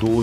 2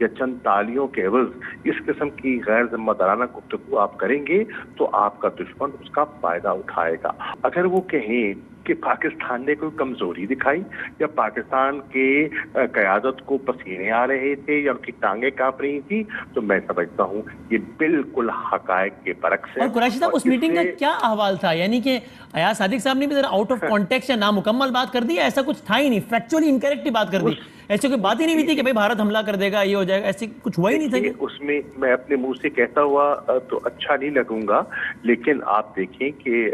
یا چند تالیوں کے عوض اس قسم کی غیر ذمہ دارانہ گفتگو آپ کریں گے تو آپ کا دشمن اس کا فائدہ اٹھائے گا. اگر وہ کہیں کہ پاکستان نے کوئی کمزوری دکھائی یا پاکستان کے قیادت کو پسینے آ رہے تھے یا ان کی ٹانگیں کانپ رہی تھی, تو میں سمجھتا ہوں یہ بالکل حقائق کے برعکس ہے. اور قریشی صاحب اس میٹنگ کا کیا احوال تھا؟ یعنی کہ ایاز صادق صاحب نے بھی ذرا آؤٹ آف کانٹیکسٹ یا نامکمل بات کر دی, ایسا کچھ تھا ہی نہیں, فیکچولی انکریکٹ بات کر دی, ایسی کوئی بات ہی نہیں ہوئی تھی کہ بھائی بھارت حملہ کر دے گا, یہ ہو جائے گا, ایسی کچھ ہوا ہی نہیں تھا. اس میں میں اپنے منہ سے کہتا ہوا تو اچھا نہیں لگوں گا, لیکن آپ دیکھیں کہ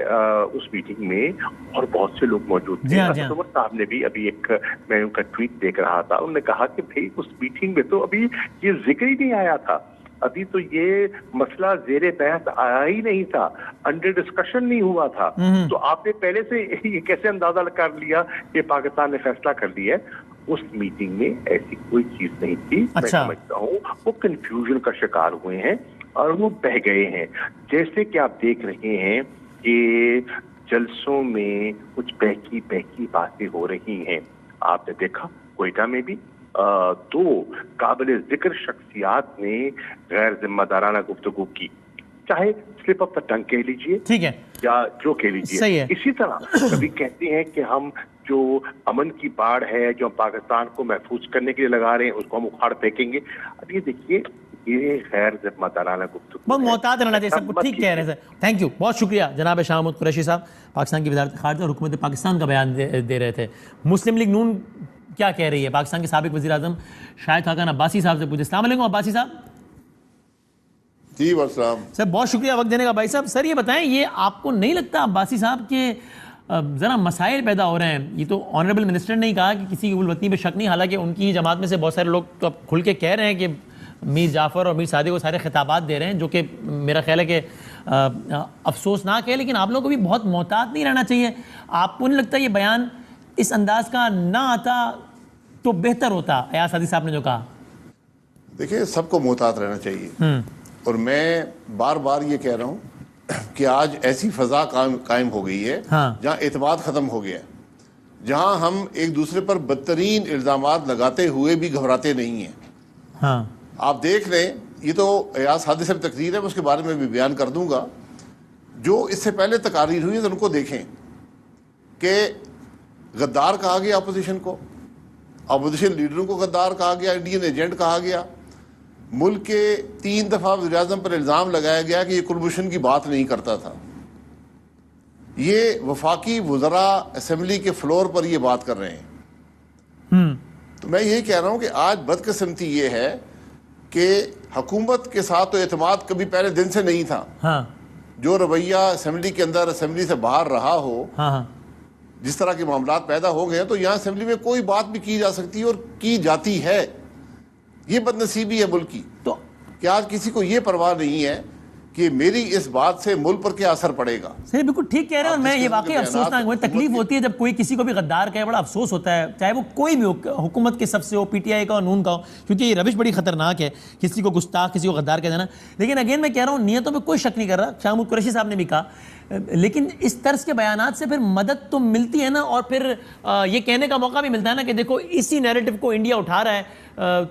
اس میٹنگ میں اور بہت سے لوگ موجود تھے. عمر صاحب نے بھی ابھی ایک, میں ان کا ٹویٹ دیکھ رہا تھا, انہوں نے کہا کہ بھائی اس میٹنگ میں تو ابھی یہ ذکر ہی نہیں آیا تھا, ابھی تو یہ مسئلہ زیر بحث آیا ہی نہیں تھا, انڈر ڈسکشن نہیں ہوا تھا, تو آپ نے پہلے سے یہ کیسے اندازہ کر لیا کہ پاکستان نے فیصلہ کر لیا ہے؟ اس میٹنگ میں ایسی کوئی چیز نہیں تھی. میں سمجھتا ہوں وہ کنفیوژن کا شکار ہوئے ہیں اور وہ بہہ گئے ہیں. جیسے کہ آپ دیکھ رہے ہیں کہ جلسوں میں کچھ بہکی باتیں ہو رہی ہیں. آپ نے دیکھا کوئٹہ میں بھی دو قابل ذکر شخصیات نے غیر ذمہ دارانہ گفتگو کی, چاہے سلپ آف دا ٹنگ کہہ لیجیے ٹھیک ہے یا جو کہہ لیجیے. اسی طرح کبھی کہتے ہیں کہ ہم جو امن کی باڑ ہے جو ہم پاکستان کو محفوظ کرنے کے لیے لگا رہے ہیں اس کو ہم اکھاڑ پھینکیں گے. اب یہ دیکھیے یہ غیر ذمہ دارانہ گفتگو, بہت محتاط رہنا چاہیے سب کو. ٹھیک کہہ رہے ہیں سر, تھینک یو, بہت شکریہ جناب شاہ محمود قریشی صاحب, پاکستان کی وزارت خارجہ اور حکومت پاکستان کا بیان دے رہے تھے. مسلم لیگ نون کیا کہہ رہی ہے؟ پاکستان کے سابق وزیر اعظم شاہد خاقان عباسی صاحب سے پوچھے. السلام علیکم عباسی صاحب. جی والسلام. سر بہت شکریہ وقت دینے کا. بھائی صاحب سر یہ بتائیں, یہ آپ کو نہیں لگتا عباسی صاحب کہ ذرا مسائل پیدا ہو رہے ہیں؟ یہ تو آنریبل منسٹر نے ہی کہا کہ کسی الوطنی پہ شک نہیں, حالانکہ ان کی جماعت میں سے بہت سارے لوگ تو اب کھل کے کہہ رہے ہیں کہ میر جعفر اور میر صادق کو سارے خطابات دے رہے ہیں, جو کہ میرا خیال ہے کہ افسوسناک ہے. لیکن آپ لوگوں کو بھی بہت محتاط نہیں رہنا چاہیے. آپ کو نہیں لگتا یہ بیان اس انداز کا نہ آتا تو بہتر ہوتا؟ ایاز صادق صاحب نے جو کہا, دیکھیں سب کو محتاط رہنا چاہیے, اور میں بار بار یہ کہہ رہا ہوں کہ آج ایسی فضا قائم ہو گئی ہے جہاں اعتماد ختم ہو گیا ہے, جہاں ہم ایک دوسرے پر بدترین الزامات لگاتے ہوئے بھی گھبراتے نہیں ہیں. آپ دیکھ لیں, یہ تو ایاز صادق صاحب تقریر ہے, میں اس کے بارے میں بھی بیان کر دوں گا. جو اس سے پہلے تقاریر ہوئی ہے ان کو دیکھیں کہ غدار کہا گیا اپوزیشن کو, اپوزیشن لیڈروں کو غدار کہا گیا, انڈین ایجنٹ کہا گیا, ملک کے 3 دفعہ وزیر اعظم پر الزام لگایا گیا کہ یہ کلبھوشن کی بات نہیں کرتا تھا. یہ وفاقی وزراء اسمبلی کے فلور پر یہ بات کر رہے ہیں. تو میں یہی کہہ رہا ہوں کہ آج بدقسمتی یہ ہے کہ حکومت کے ساتھ تو اعتماد کبھی پہلے دن سے نہیں تھا. جو رویہ اسمبلی کے اندر, اسمبلی سے باہر رہا ہو, جس طرح کے معاملات پیدا ہو گئے ہیں, تو یہاں اسمبلی میں کوئی بات بھی کی جا سکتی ہے اور کی جاتی ہے. یہ بدنصیبی ہے ملک کی, تو کہ آج کسی کو یہ پرواہ نہیں ہے کہ میری اس بات سے ملک پر کیا اثر پڑے گا. صحیح, بالکل ٹھیک کہہ رہے ہیں. اور میں یہ واقعی افسوسناک ہے, تکلیف ہوتی ہے جب کوئی کسی کو بھی غدار کہے, بڑا افسوس ہوتا ہے, چاہے وہ کوئی بھی ہو, حکومت کے سب سے ہو, پی ٹی آئی کا ہو, نون کا ہو, کیونکہ یہ روش بڑی خطرناک ہے, کسی کو گستاخ, کسی کو غدار کہہ دینا. لیکن اگین میں کہہ رہا ہوں, نیتوں پہ کوئی شک نہیں کر رہا, شاہ محمود قریشی صاحب نے بھی کہا, لیکن اس طرز کے بیانات سے پھر مدد تو ملتی ہے نا, اور پھر یہ کہنے کا موقع بھی ملتا ہے نا کہ دیکھو اسی نیریٹو کو انڈیا اٹھا رہا ہے,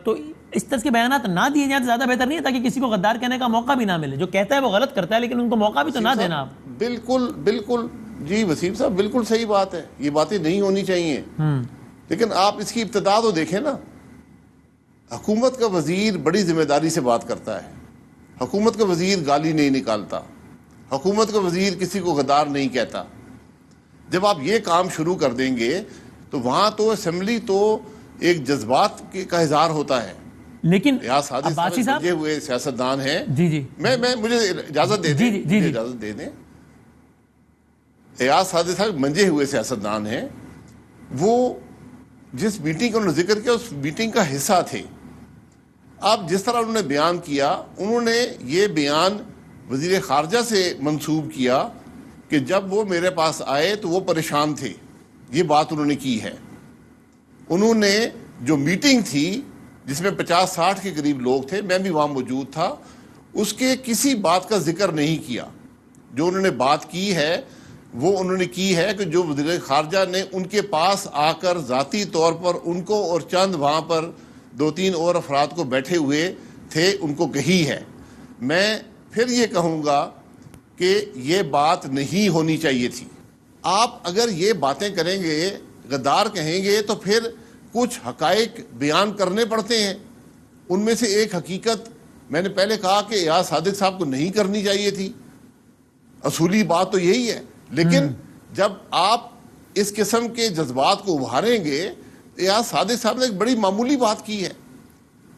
تو اس طرز کے بیانات نہ دیے جائیں تو زیادہ بہتر نہیں ہے, تاکہ کسی کو غدار کہنے کا موقع بھی نہ ملے. جو کہتا ہے وہ غلط کرتا ہے, لیکن ان کو موقع بھی تو نہ دینا. بالکل بالکل, جی وسیم صاحب بالکل صحیح بات ہے, یہ باتیں نہیں ہونی چاہیے. لیکن آپ اس کی ابتدا تو دیکھیں نا, حکومت کا وزیر بڑی ذمہ داری سے بات کرتا ہے, حکومت کا وزیر گالی نہیں نکالتا, حکومت کا وزیر کسی کو غدار نہیں کہتا. جب آپ یہ کام شروع کر دیں گے تو وہاں تو اسمبلی تو ایک جذبات کا اظہار ہوتا ہے. لیکن عباسی صاحب یہ ہوئے سیاستدان ہیں, میں مجھے اجازت دے دیں, اجازت دے دیں, ایاز صادق صاحب منجے ہوئے سیاستدان ہیں. وہ جس میٹنگ کا انہوں نے ذکر کیا اس میٹنگ کا حصہ تھے. اب جس طرح انہوں نے بیان کیا, انہوں نے یہ بیان وزیر خارجہ سے منسوب کیا کہ جب وہ میرے پاس آئے تو وہ پریشان تھے. یہ بات انہوں نے کی ہے. انہوں نے جو میٹنگ تھی جس میں 50-60 کے قریب لوگ تھے, میں بھی وہاں موجود تھا, اس کے کسی بات کا ذکر نہیں کیا. جو انہوں نے بات کی ہے وہ انہوں نے کی ہے کہ جو وزیر خارجہ نے ان کے پاس آ کر ذاتی طور پر ان کو اور چند وہاں پر 2-3 اور افراد کو بیٹھے ہوئے تھے ان کو کہی ہے. میں پھر یہ کہوں گا کہ یہ بات نہیں ہونی چاہیے تھی. آپ اگر یہ باتیں کریں گے, غدار کہیں گے, تو پھر کچھ حقائق بیان کرنے پڑتے ہیں. ان میں سے ایک حقیقت میں نے پہلے کہا کہ ایاز صادق صاحب کو نہیں کرنی چاہیے تھی. اصولی بات تو یہی ہے. لیکن جب آپ اس قسم کے جذبات کو ابھاریں گے, ایاز صادق صاحب نے ایک بڑی معمولی بات کی ہے,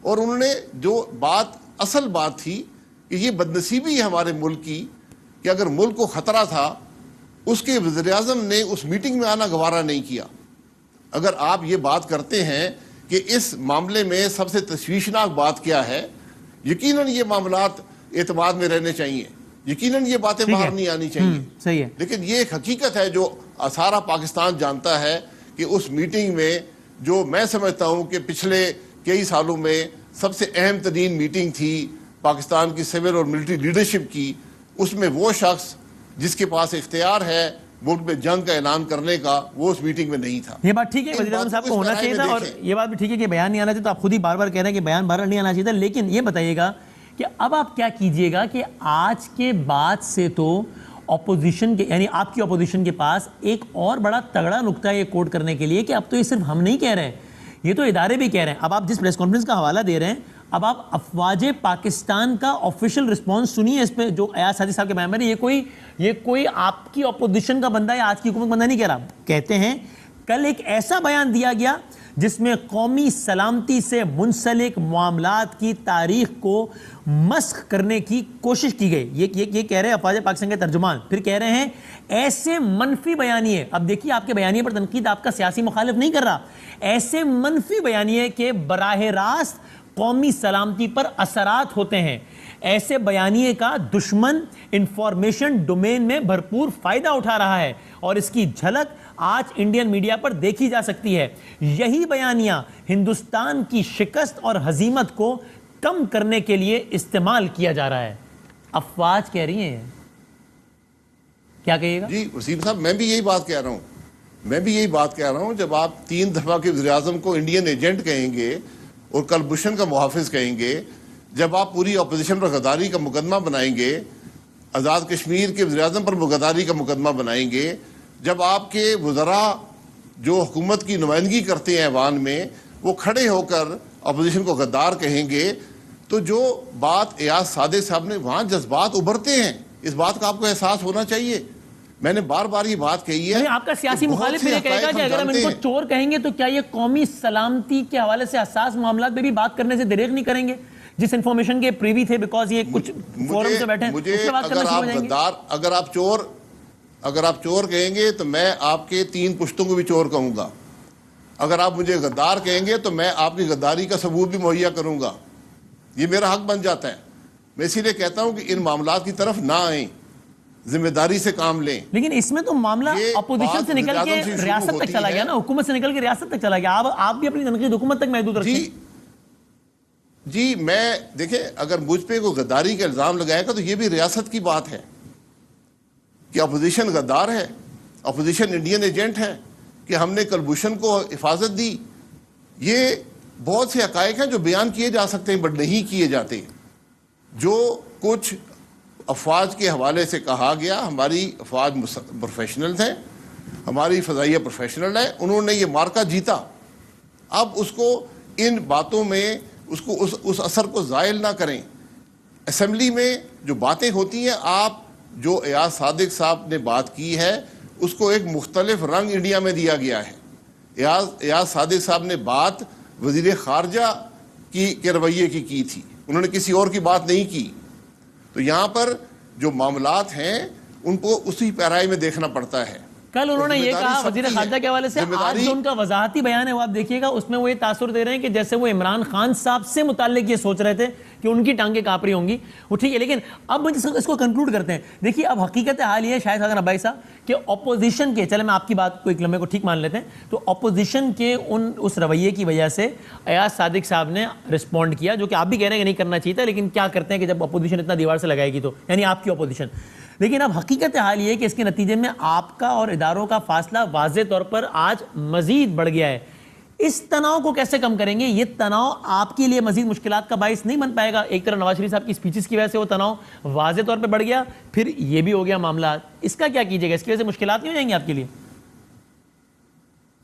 اور انہوں نے جو بات اصل بات تھی کہ یہ بدنصیبی ہے ہمارے ملک کی کہ اگر ملک کو خطرہ تھا اس کے وزیر اعظم نے اس میٹنگ میں آنا گوارا نہیں کیا. اگر آپ یہ بات کرتے ہیں کہ اس معاملے میں سب سے تشویشناک بات کیا ہے, یقیناً یہ معاملات اعتماد میں رہنے چاہیے, یقیناً یہ باتیں باہر نہیں آنی چاہیے. صحیح ہے. لیکن یہ ایک حقیقت ہے جو سارا پاکستان جانتا ہے کہ اس میٹنگ میں, جو میں سمجھتا ہوں کہ پچھلے کئی سالوں میں سب سے اہم ترین میٹنگ تھی پاکستان کی سول اور ملٹری لیڈرشپ کی, اس میں وہ شخص جس کے پاس اختیار ہے ملک میں جنگ کا اعلان کرنے کا, وہ اس میٹنگ میں نہیں تھا. یہ بات ٹھیک ہے, وزیر اعظم صاحب کو ہونا چاہیے تھا, اور یہ بات بھی ٹھیک ہے کہ بیان نہیں آنا چاہیے, تو آپ خود ہی بار بار کہہ رہے ہیں کہ بیان باہر نہیں آنا چاہیے تھا. لیکن یہ بتائیے گا کہ اب آپ کیا کیجئے گا کہ آج کے بعد سے تو اپوزیشن کے, یعنی آپ کی اپوزیشن کے پاس ایک اور بڑا تگڑا نقطہ یہ کوٹ کرنے کے لیے کہ اب تو یہ صرف ہم نہیں کہہ رہے ہیں, یہ تو ادارے بھی کہہ رہے ہیں. اب آپ جس پریس کانفرنس کا حوالہ دے رہے ہیں, اب آپ افواج پاکستان کا آفیشیل رسپانس سنیے اس پہ, جو ایاز صادق صاحب کے بیان میں. یہ کوئی آپ کی اپوزیشن کا بندہ یا آج کی حکومت بندہ نہیں کہہ رہا. کہتے ہیں کل ایک ایسا بیان دیا گیا جس میں قومی سلامتی سے منسلک معاملات کی تاریخ کو مسخ کرنے کی کوشش کی گئی. یہ کہہ رہے ہیں افواج پاکستان کے ترجمان. پھر کہہ رہے ہیں ایسے منفی بیانیے, اب دیکھیے آپ کے بیانیے پر تنقید آپ کا سیاسی مخالف نہیں کر رہا, ایسے منفی بیانیے کہ براہ راست قومی سلامتی پر اثرات ہوتے ہیں, ایسے بیانیے کا دشمن انفارمیشن ڈومین میں بھرپور فائدہ اٹھا رہا ہے, اور اس کی جھلک آج انڈین میڈیا پر دیکھی جا سکتی ہے. یہی بیانیہ ہندوستان کی شکست اور ہزیمت کو کم کرنے کے لیے استعمال کیا جا رہا ہے. افواج کہہ رہی ہیں, کیا کہیے گا؟ جی وسیم صاحب, میں بھی یہی بات کہہ رہا ہوں. جب آپ 3 دفعہ کے وزیر اعظم کو انڈین ایجنٹ کہیں گے اور کلبھوشن کا محافظ کہیں گے, جب آپ پوری اپوزیشن پر غداری کا مقدمہ بنائیں گے, آزاد کشمیر کے وزیر اعظم پر غداری کا مقدمہ بنائیں گے, جب آپ کے وزراء جو حکومت کی نمائندگی کرتے ہیں ایوان میں وہ کھڑے ہو کر اپوزیشن کو غدار کہیں گے, تو جو بات ایاز صادق صاحب نے, وہاں جذبات ابھرتے ہیں. اس بات کا آپ کو احساس ہونا چاہیے. میں نے بار بار یہ بات کہی ہے. آپ کا سیاسی مخالف یہ کہے گا کہ اگر ہم ان کو چور کہیں گے تو کیا یہ قومی سلامتی کے حوالے سے حساس معاملات میں بھی بات کرنے سے دریغ نہیں کریں گے, جس انفارمیشن کے پریوی تھے, بیکاز یہ کچھ فورم سے بیٹھے ہیں, اس پہ بات کرنا شروع ہو جائیں گے. اگر آپ چور کہیں گے تو میں آپ کے 3 پشتوں کو بھی چور کہوں گا. اگر آپ مجھے غدار کہیں گے تو میں آپ کی غداری کا ثبوت بھی مہیا کروں گا. یہ میرا حق بن جاتا ہے. میں اسی لیے کہتا ہوں کہ ان معاملات کی طرف نہ آئیں, ذمہ داری سے کام لیں. لیکن اس میں تو معاملہ اپوزیشن سے نکل کے ریاست تک چلا گیا نا, حکومت سے نکل کے ریاست تک چلا گیا. آپ بھی اپنی تنقید حکومت تک محدود رکھیں. جی میں دیکھیں, اگر مجھ پہ کوئی غداری کا الزام لگائے گا تو یہ بھی ریاست کی بات ہے کہ اپوزیشن غدار ہے, اپوزیشن انڈین ایجنٹ ہے, کہ ہم نے کلبھوشن کو حفاظت دی. یہ بہت سے حقائق ہیں جو بیان کیے جا سکتے ہیں بٹ نہیں کیے جاتے. جو کچھ افواج کے حوالے سے کہا گیا, ہماری افواج پروفیشنلز ہیں, ہماری فضائیہ پروفیشنل ہے, انہوں نے یہ مارکا جیتا. اب اس کو ان باتوں میں اس اثر کو زائل نہ کریں. اسمبلی میں جو باتیں ہوتی ہیں, آپ جو ایاز صادق صاحب نے بات کی ہے اس کو ایک مختلف رنگ انڈیا میں دیا گیا ہے. ایاز صادق صاحب نے بات وزیر خارجہ کے رویے کی تھی, انہوں نے کسی اور کی بات نہیں کی. تو یہاں پر جو معاملات ہیں ان کو اسی پیرائی میں دیکھنا پڑتا ہے. کل انہوں نے یہ کہا وزیر خارجہ کے حوالے سے, آج جو ان کا وضاحتی بیان ہے وہ آپ دیکھیے گا, اس میں وہ یہ تاثر دے رہے ہیں کہ جیسے وہ عمران خان صاحب سے متعلق یہ سوچ رہے تھے کہ ان کی ٹانگیں کانپ رہی ہوں گی. وہ ٹھیک ہے, لیکن اب اس کو کنکلوڈ کرتے ہیں. دیکھیے اب حقیقت حال یہ ہے شاہد حسن عباسی صاحب کہ اپوزیشن کے, چلے میں آپ کی بات کو ایک لمحے کو ٹھیک مان لیتے ہیں, تو اپوزیشن کے اس رویے کی وجہ سے ایاز صادق صاحب نے رسپونڈ کیا, جو کہ آپ بھی کہہ رہے ہیں کہ نہیں کرنا چاہیے تھا, لیکن کیا کرتے ہیں کہ جب اپوزیشن اتنا دیوار سے لگائے گی تو, یعنی آپ کی اپوزیشن. لیکن اب حقیقت حال یہ ہے کہ اس کے نتیجے میں آپ کا اور اداروں کا فاصلہ واضح طور پر آج مزید بڑھ گیا ہے. اس تناؤ کو کیسے کم کریں گے؟ یہ تناؤ آپ کے لیے مزید مشکلات کا باعث نہیں بن پائے گا؟ ایک طرح نواز شریف صاحب کی سپیچز کی وجہ سے وہ تناؤ واضح طور پہ بڑھ گیا، پھر یہ بھی ہو گیا معاملہ، اس کا کیا کیجیے گا؟ اس کی وجہ سے مشکلات نہیں ہو جائیں گے آپ کے لیے؟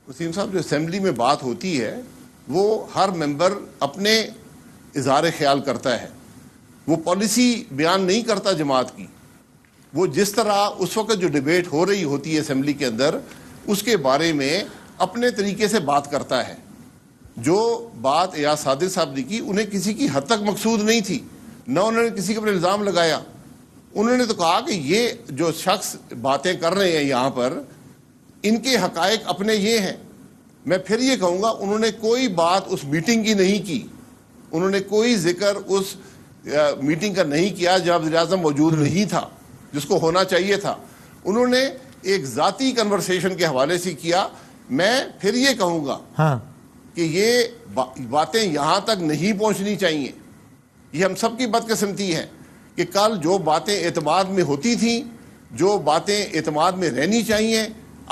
وسیم صاحب، جو اسمبلی میں بات ہوتی ہے وہ ہر ممبر اپنے اظہار خیال کرتا ہے، وہ پالیسی بیان نہیں کرتا جماعت کی. وہ جس طرح اس وقت جو ڈیبیٹ ہو رہی ہوتی ہے اسمبلی کے اندر، اس کے بارے میں اپنے طریقے سے بات کرتا ہے. جو بات ایاز صادق صاحب نے کی انہیں کسی کی حد تک مقصود نہیں تھی، نہ انہوں نے کسی کے اوپر الزام لگایا. انہوں نے تو کہا کہ یہ جو شخص باتیں کر رہے ہیں یہاں پر، ان کے حقائق اپنے یہ ہیں. میں پھر یہ کہوں گا، انہوں نے کوئی بات اس میٹنگ کی نہیں کی، انہوں نے کوئی ذکر اس میٹنگ کا نہیں کیا جب وزیر اعظم موجود نہیں تھا، جس کو ہونا چاہیے تھا. انہوں نے ایک ذاتی کنورسیشن کے حوالے سے کیا. میں پھر یہ کہوں گا کہ یہ باتیں یہاں تک نہیں پہنچنی چاہیے. یہ ہم سب کی بدقسمتی ہے کہ کل جو باتیں اعتماد میں ہوتی تھیں، جو باتیں اعتماد میں رہنی چاہیے،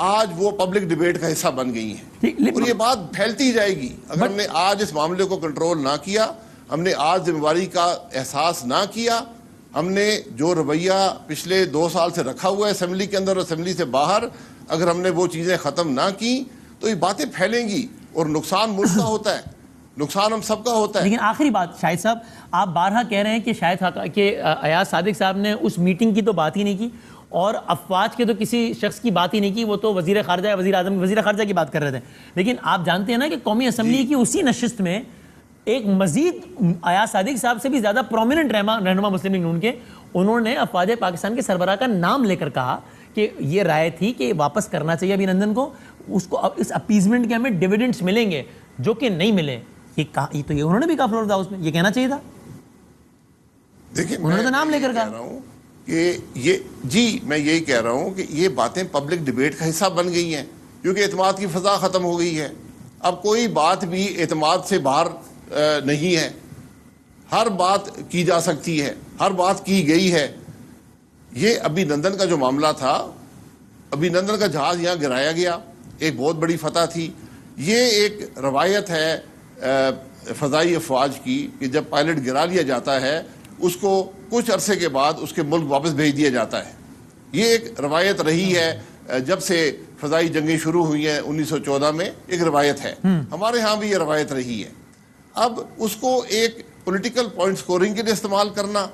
آج وہ پبلک ڈیبیٹ کا حصہ بن گئی ہیں، اور یہ بات پھیلتی جائے گی. اگر ہم نے آج اس معاملے کو کنٹرول نہ کیا، ہم نے آج ذمہ داری کا احساس نہ کیا، ہم نے جو رویہ پچھلے 2 سال سے رکھا ہوا ہے اسمبلی کے اندر اور اسمبلی سے باہر، اگر ہم نے وہ چیزیں ختم نہ کی تو یہ باتیں پھیلیں گی، اور نقصان ملک کا ہوتا ہے، نقصان ہم سب کا ہوتا ہے. لیکن آخری بات شاہد صاحب، آپ بارہا کہہ رہے ہیں کہ ایاز صادق صاحب نے اس میٹنگ کی تو بات ہی نہیں کی، اور افواج کے تو کسی شخص کی بات ہی نہیں کی، وہ تو وزیر خارجہ وزیر اعظم وزیر خارجہ کی بات کر رہے تھے. لیکن آپ جانتے ہیں نا کہ قومی اسمبلی کی اسی نشست میں ایک مزید ایاز صادق صاحب سے بھی زیادہ پرومیننٹ رہنما مسلم لیگ نون کے، انہوں نے افواج پاکستان کے سربراہ کا نام لے کر کہا کہ یہ رائے تھی کہ واپس کرنا چاہیے ابھینندن کو، اس کو اس اپیزمنٹ کے ہمیں ڈیویڈنڈز ملیں گے جو کہ نہیں ملے. یہ تو یہ انہوں نے بھی کہا فلور ہاؤس میں، یہ کہنا چاہیے تھا. دیکھیں، انہوں نے تو نام لے کر کہا کہ میں یہی کہہ رہا ہوں کہ یہ باتیں پبلک ڈیبیٹ کا حصہ بن گئی ہیں، کیونکہ اعتماد کی فضا ختم ہو گئی ہے. اب کوئی بات بھی اعتماد سے باہر نہیں ہے، ہر بات کی جا سکتی ہے، ہر بات کی گئی ہے. یہ ابھینندن کا جو معاملہ تھا، ابھینندن کا جہاز یہاں گرایا گیا، ایک بہت بڑی فتح تھی. یہ ایک روایت ہے فضائی افواج کی کہ جب پائلٹ گرا لیا جاتا ہے اس کو کچھ عرصے کے بعد اس کے ملک واپس بھیج دیا جاتا ہے. یہ ایک روایت رہی ہے جب سے فضائی جنگیں شروع ہوئی ہیں 1914 میں، ایک روایت ہے. ہمارے ہاں بھی یہ روایت رہی ہے. اب اس کو ایک پولیٹیکل پوائنٹ سکورنگ کے لیے استعمال کرنا،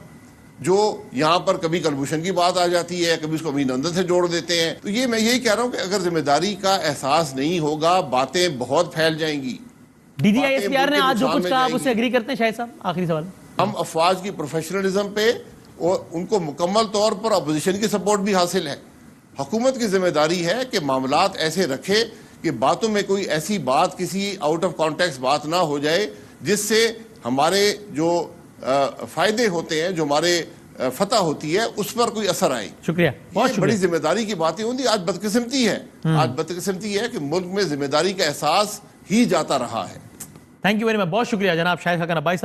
جو یہاں پر کبھی کلبھوشن کی بات آ جاتی ہے، کبھی اس کو ابھینندن سے جوڑ دیتے ہیں. تو یہ میں یہی کہہ رہا ہوں کہ اگر ذمہ داری کا احساس نہیں ہوگا، باتیں بہت پھیل جائیں گی. D D I S P R نے آج جو کچھ کہا آپ اس سے ایگری کرتے ہیں شاہد صاحب؟ آخری سوال. ہم افواج کی پروفیشنلزم پہ اور ان کو مکمل طور پر اپوزیشن کی سپورٹ بھی حاصل ہے. حکومت کی ذمہ داری ہے کہ معاملات ایسے رکھے کہ باتوں میں کوئی ایسی بات، کسی آؤٹ آف کانٹیکسٹ بات نہ ہو جائے جس سے ہمارے جو فائدے ہوتے ہیں، جو ہمارے فتح ہوتی ہے، اس پر کوئی اثر آئے. شکریہ، بہت شکریہ. بڑی ذمہ داری کی باتیں ہوتی. آج بدقسمتی ہے، کہ ملک میں ذمہ داری کا احساس ہی جاتا رہا ہے. تھینک یو ویری مچ، بہت شکریہ جناب شاہد خاقان عباسی صاحب.